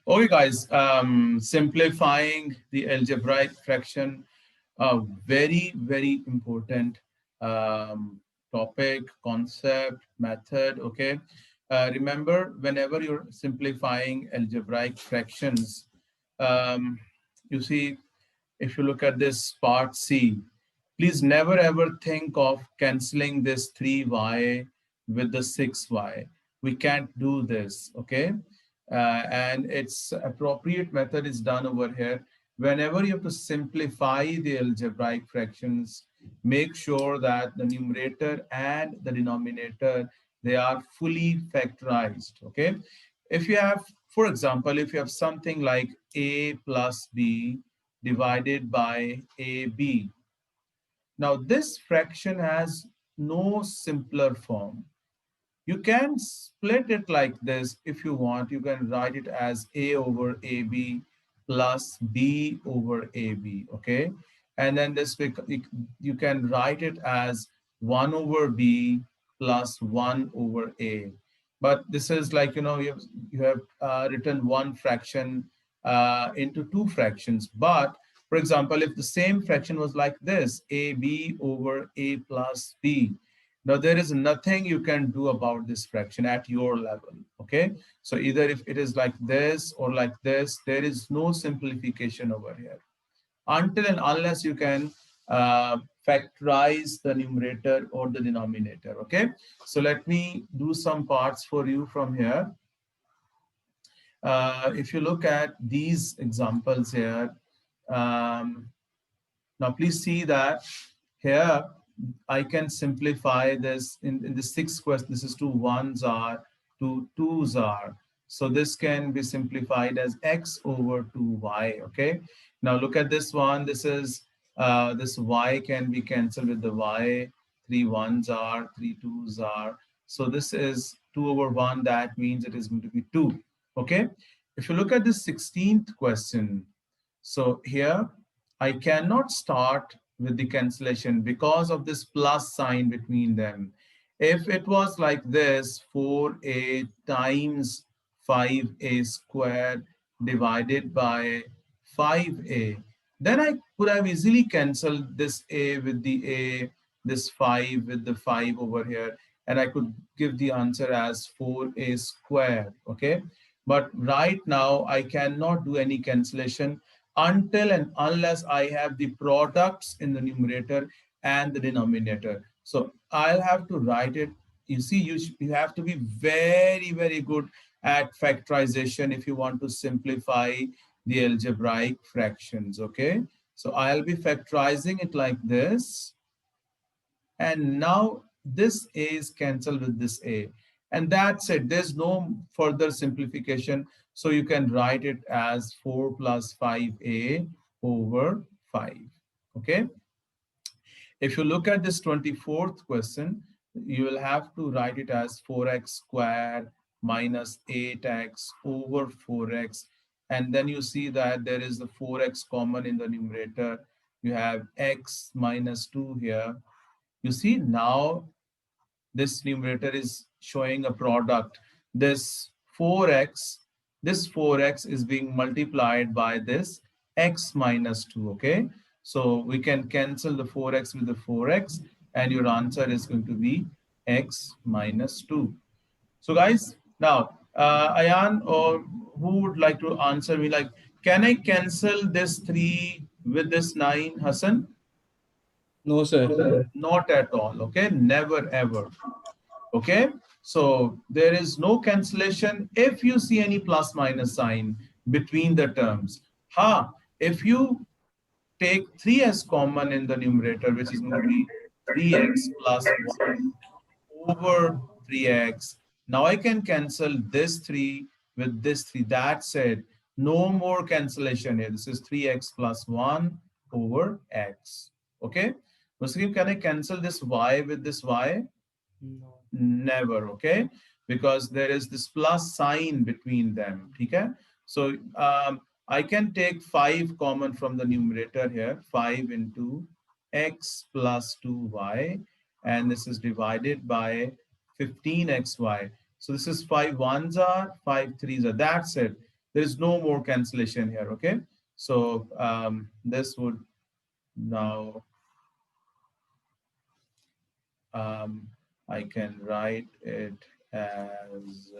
Okay, guys, simplifying the algebraic fraction, a very, very important topic, concept, method, okay? Remember, whenever you're simplifying algebraic fractions, um, you see, if you look at this part C, please never ever think of canceling this 3y with the 6y. We can't do this, okay? And its appropriate method is done over here. Whenever you have to simplify the algebraic fractions, make sure that the numerator and the denominator, they are fully factorized, okay? If you have, for example, if you have something like a plus b divided by ab, now this fraction has no simpler form. You can split it like this if you want. You can write it as A over AB plus B over AB, okay? And then you can write it as 1 over B plus 1 over A. But this is like, you have written one fraction into two fractions. But for example, if the same fraction was like this, AB over A plus B, now, there is nothing you can do about this fraction at your level, okay? So either if it is like this or like this, there is no simplification over here until and unless you can factorize the numerator or the denominator, okay? So let me do some parts for you from here. If you look at these examples here, um, now please see that here I can simplify this in the sixth question. This is two ones are, two twos are. So this can be simplified as x over 2y, okay? Now look at this one. This is, this y can be cancelled with the y. Three ones are, three twos are. So this is 2 over 1. That means it is going to be 2, okay? If you look at the 16th question, so here I cannot start with the cancellation because of this plus sign between them. If it was like this, 4a times 5a squared divided by 5a, then I could have easily canceled this a with the a, this 5 with the 5 over here, and I could give the answer as 4a squared, okay? But right now, I cannot do any cancellation until and unless I have the products in the numerator and the denominator. So I'll have to write it. You see, you have to be very, very good at factorization if you want to simplify the algebraic fractions, okay? So I'll be factorizing it like this. And now this a is cancelled with this a. And that's it. There's no further simplification. So you can write it as 4 plus 5a over 5. Okay. If you look at this 24th question, you will have to write it as 4x squared minus 8x over 4x. And then you see that there is the 4x common in the numerator. You have x minus 2 here. You see now this numerator is showing a product. This 4x, this 4x is being multiplied by this x minus 2, okay? So we can cancel the 4x with the 4x and your answer is going to be x minus 2. So guys, now Ayan, or who would like to answer me, like, can I cancel this 3 with this 9, Hassan? No, sir. Not at all, okay? Never ever. Okay, so there is no cancellation if you see any plus minus sign between the terms. If you take 3 as common in the numerator, which is going to be 3x plus 1 over 3x. Now I can cancel this 3 with this 3. That's it. No more cancellation here. This is 3x plus 1 over x. Okay, Muslim, can I cancel this y with this y? No. Never, okay? Because there is this plus sign between them, okay? So I can take 5 common from the numerator here, 5 into x plus 2y, and this is divided by 15xy. So this is 5 ones are, 5 threes are, that's it. There is no more cancellation here. Okay, so this would now um, I can write it as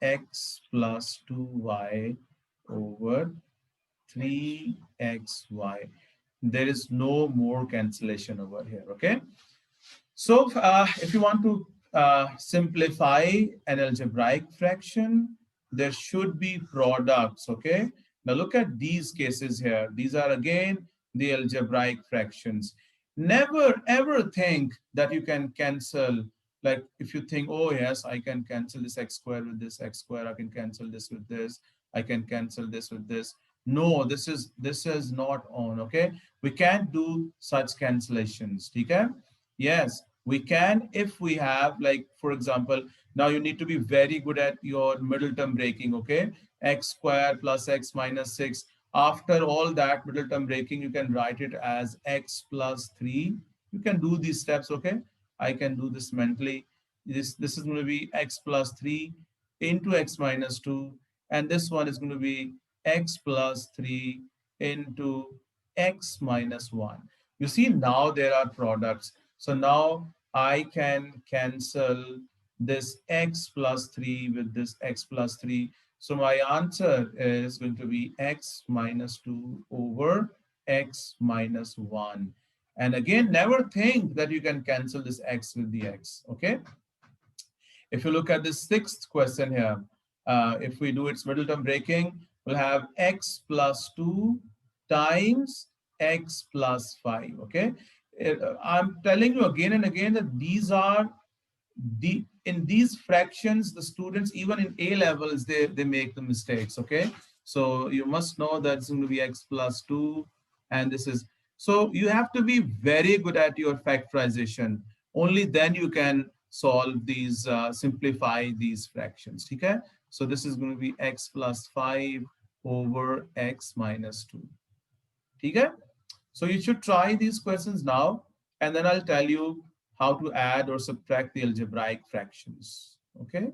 x plus 2y over 3xy. There is no more cancellation over here. Okay, so if you want to simplify an algebraic fraction, there should be products. Okay. Now look at these cases here. These are again the algebraic fractions. Never ever think that you can cancel. Like if you think, oh yes, I can cancel this x square with this x square. I can cancel this with this. I can cancel this with this. No, this is not on. Okay. We can't do such cancellations. Okay. Yes, we can if we have, like, for example, now you need to be very good at your middle term breaking, okay? X square plus x minus 6. After all that middle term breaking, you can write it as x plus 3. You can do these steps, okay? I can do this mentally. This is going to be x plus 3 into x minus 2. And this one is going to be x plus 3 into x minus 1. You see, now there are products. So now I can cancel this x plus 3 with this x plus 3. So my answer is going to be x minus 2 over x minus 1. And again, never think that you can cancel this x with the x, okay? If you look at the sixth question here, if we do its middle term breaking, we'll have x plus 2 times x plus 5, okay? I'm telling you again and again that these are in these fractions, the students, even in A levels, they make the mistakes, okay? So you must know that it's going to be x plus 2, and this is, so you have to be very good at your factorization. Only then you can solve these, simplify these fractions, okay? So this is going to be x plus 5 over x minus 2, okay? So you should try these questions now, and then I'll tell you how to add or subtract the algebraic fractions. Okay.